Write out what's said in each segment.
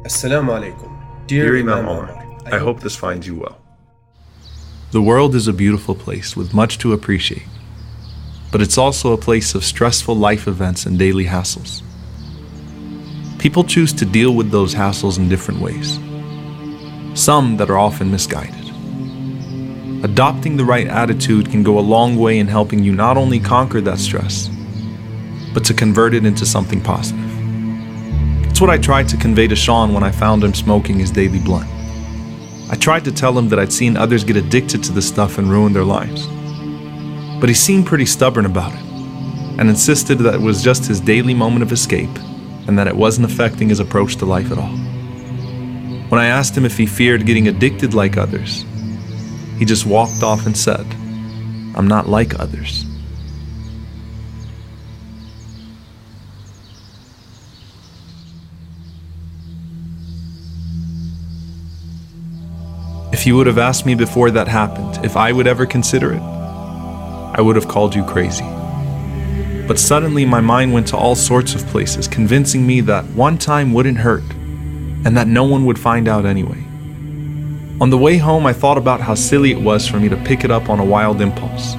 Assalamu alaikum. Dear Imam Omar, I hope this finds you well. The world is a beautiful place with much to appreciate, but it's also a place of stressful life events and daily hassles. People choose to deal with those hassles in different ways, some that are often misguided. Adopting the right attitude can go a long way in helping you not only conquer that stress, but to convert it into something positive. It's what I tried to convey to Sean when I found him smoking his daily blunt. I tried to tell him that I'd seen others get addicted to this stuff and ruin their lives. But he seemed pretty stubborn about it, and insisted that it was just his daily moment of escape, and that it wasn't affecting his approach to life at all. When I asked him if he feared getting addicted like others, he just walked off and said, "I'm not like others." If you would have asked me before that happened if I would ever consider it, I would have called you crazy. But suddenly my mind went to all sorts of places, convincing me that one time wouldn't hurt, and that no one would find out anyway. On the way home, I thought about how silly it was for me to pick it up on a wild impulse.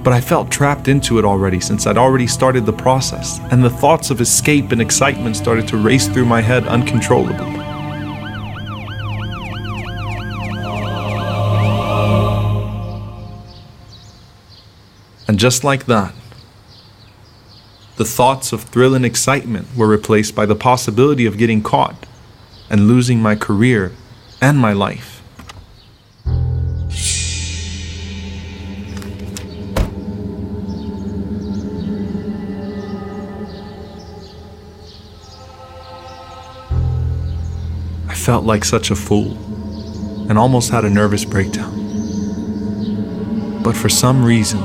But I felt trapped into it already, since I'd already started the process, and the thoughts of escape and excitement started to race through my head uncontrollably. And just like that, the thoughts of thrill and excitement were replaced by the possibility of getting caught and losing my career and my life. I felt like such a fool and almost had a nervous breakdown. But for some reason,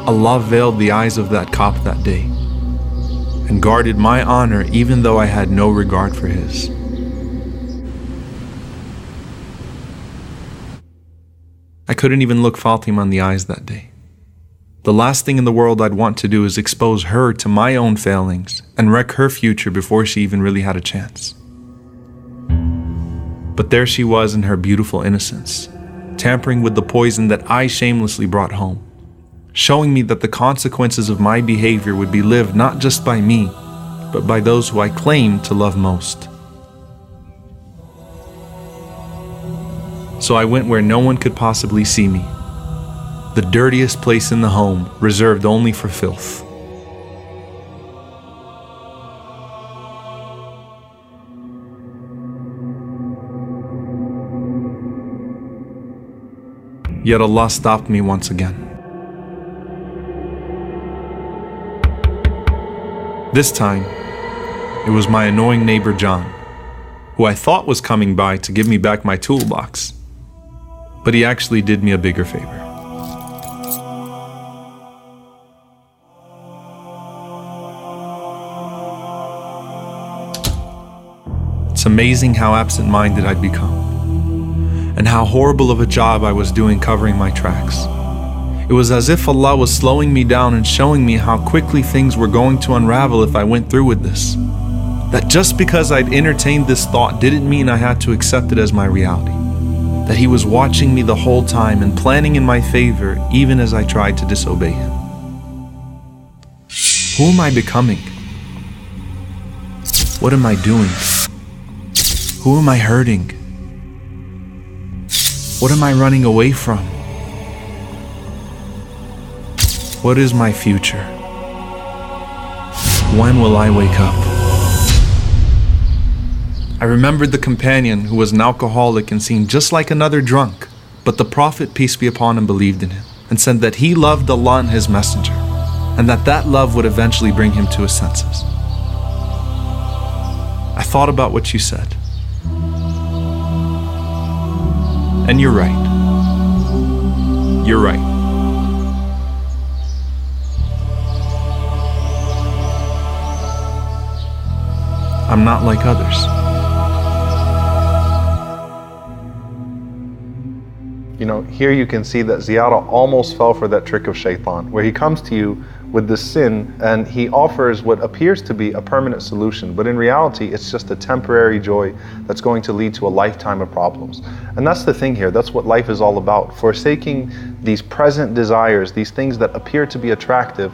Allah veiled the eyes of that cop that day and guarded my honor even though I had no regard for his. I couldn't even look Fatima in the eyes that day. The last thing in the world I'd want to do is expose her to my own failings and wreck her future before she even really had a chance. But there she was in her beautiful innocence, tampering with the poison that I shamelessly brought home, showing me that the consequences of my behavior would be lived not just by me, but by those who I claim to love most. So I went where no one could possibly see me, the dirtiest place in the home, reserved only for filth. Yet Allah stopped me once again. This time, it was my annoying neighbor John, who I thought was coming by to give me back my toolbox, but he actually did me a bigger favor. It's amazing how absent-minded I'd become, and how horrible of a job I was doing covering my tracks. It was as if Allah was slowing me down and showing me how quickly things were going to unravel if I went through with this. That just because I'd entertained this thought didn't mean I had to accept it as my reality. That He was watching me the whole time and planning in my favor even as I tried to disobey Him. Who am I becoming? What am I doing? Who am I hurting? What am I running away from? What is my future? When will I wake up? I remembered the companion who was an alcoholic and seemed just like another drunk, but the Prophet, peace be upon him, believed in him and said that he loved Allah and His Messenger, and that love would eventually bring him to his senses. I thought about what you said, and you're right. You're right. I'm not like others. You know, here you can see that Ziyara almost fell for that trick of shaitan, where he comes to you with this sin, and he offers what appears to be a permanent solution, but in reality it's just a temporary joy that's going to lead to a lifetime of problems. And that's the thing here, that's what life is all about, forsaking these present desires, these things that appear to be attractive,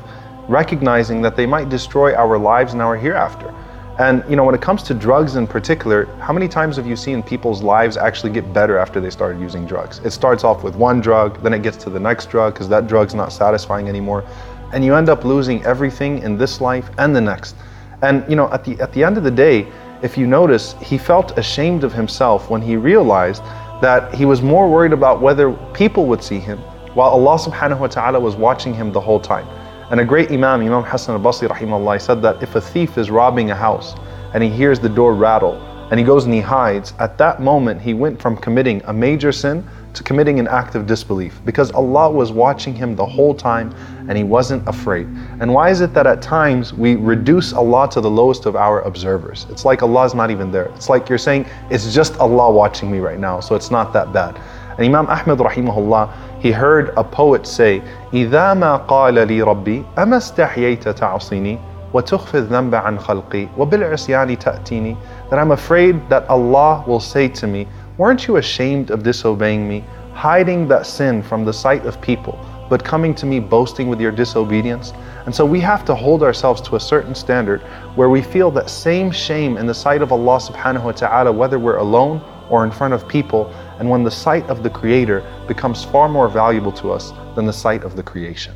recognizing that they might destroy our lives and our hereafter. And when it comes to drugs in particular, how many times have you seen people's lives actually get better after they started using drugs? It starts off with one drug, then it gets to the next drug because that drug's not satisfying anymore. And you end up losing everything in this life and the next. And at the end of the day, if you notice, he felt ashamed of himself when he realized that he was more worried about whether people would see him, while Allah subhanahu wa ta'ala was watching him the whole time. And a great Imam Hassan al-Basri rahimahullah, said that if a thief is robbing a house and he hears the door rattle and he goes and he hides, at that moment he went from committing a major sin to committing an act of disbelief, because Allah was watching him the whole time and he wasn't afraid. And why is it that at times we reduce Allah to the lowest of our observers? It's like Allah's not even there. It's like you're saying, it's just Allah watching me right now, so it's not that bad. And Imam Ahmad rahimahullah, he heard a poet say, إِذَا مَا قَالَ لِي رَبِّي أَمَا اسْتَحْيَيْتَ تَعْصِينِي وَتُخْفِي الذَّنْبَ عَنْ خَلْقِي وَبِالْعِصْيَانِ تَأْتِينِي. That I'm afraid that Allah will say to me, weren't you ashamed of disobeying me, hiding that sin from the sight of people, but coming to me boasting with your disobedience? And so we have to hold ourselves to a certain standard where we feel that same shame in the sight of Allah subhanahu wa ta'ala, whether we're alone or in front of people, and when the sight of the Creator becomes far more valuable to us than the sight of the creation.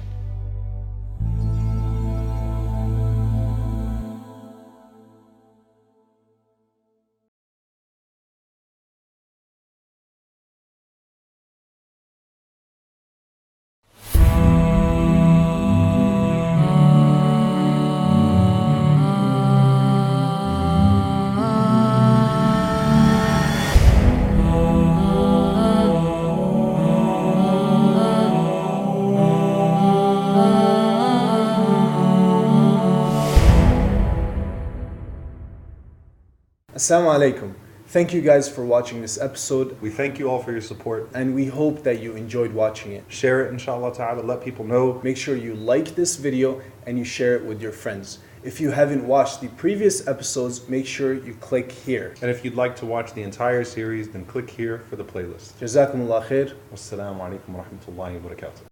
Assalamu alaikum. Thank you guys for watching this episode. We thank you all for your support. And we hope that you enjoyed watching it. Share it, inshallah ta'ala, let people know. Make sure you like this video and you share it with your friends. If you haven't watched the previous episodes, make sure you click here. And if you'd like to watch the entire series, then click here for the playlist. Jazakumullah khair. Wassalamu alaikum wa rahmatullahi wa barakatuh.